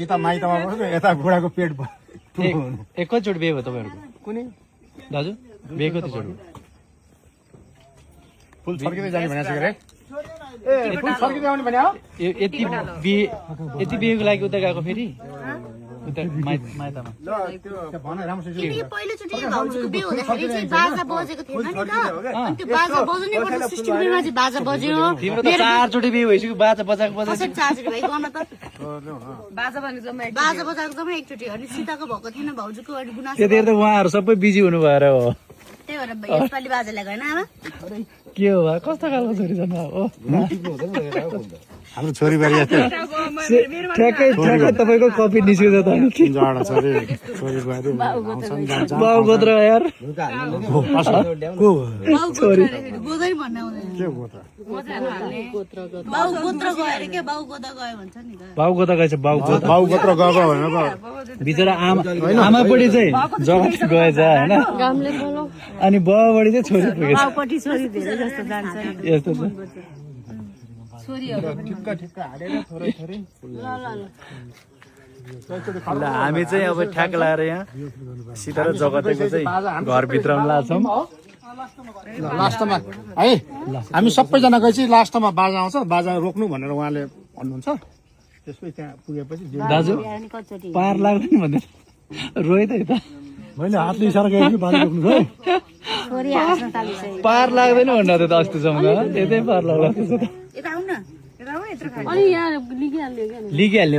सीता माइतमा बस्यो यता बुढाको पेट एकैचोटि बिहे भयो तपाईँहरूको कुनै दाजु बिहे कति चोटि फुल फर्किँदै जाने भनेको छ रे ए फुल फर्किँदै आउने भने हो यति बिहेको लागि उता गएको फेरि उता माइतमा भन राम्रोसँग पहिलोचोटि भाउजूको बिहे हुँदाखेरि चाहिँ बाजा बजेको थिएन नि त अनि त्यो बाजा बजाउनै पर्छ सिस्टममा चाहिँ बाजा बज्यो तिम्रो त 4 चोटि बिहे भइसक्यो बाजा बजाएको कसरी चार्जर भाइ गर्न त बाजा बजाएको जम्मा एकचोटि अनि सीताको भएको थिएन भाउजूको अनि गुनासो त्यतिखेर त उहाँहरू सबै बिजी हुनु भएर हो त्यही भएर यसपालि बाजा ल्याएको होइन आमा के हो बा कस्तो खालको छोरी जन्म हो हाम्रो छोरी बारी ठ्याक्कै तपाईँको कपी निस्किन्छ त अनि के जडा छोरी छोरी बारी आउँछन् जान्छ बाउ गोत्र यार छोरी गोदै भन्ने आउँदैन के गोत्र बाउ गोत्र गएर के बाउ गोदा गयो भन्छ नि त बाउ गोत्र गएछ बाउ गोत्र बाउ गोत्र गएको भनेर बिचरा आमापट्टि चाहिँ जगत गएछ होइन अनि बाउपट्टि चाहिँ छोरी पुगेछ बाउपट्टि छोरी धेरै जस्तो जान्छ यस्तो छ ल हामी चाहिँ अब ठ्याक लगाएर यहाँ सीता र जगतेको चाहिँ घरभित्र लाग्छौँ लास्टमा है हामी सबैजना गएपछि लास्टमा बाजा आउँछ बाजा रोक्नु भनेर उहाँले भन्नुहुन्छ त्यसपछि त्यहाँ पुगेपछि दाजु पार लाग्दैन भन्दै रोए त यता मैले हातले इसारा गरेँ कि बाजा रोक्नु है पार लाग्दैन भन्दा त अस्तिसम्म यतै पार लाग्ला यता आउन लिगिहाल्ने लिगिहाल्ने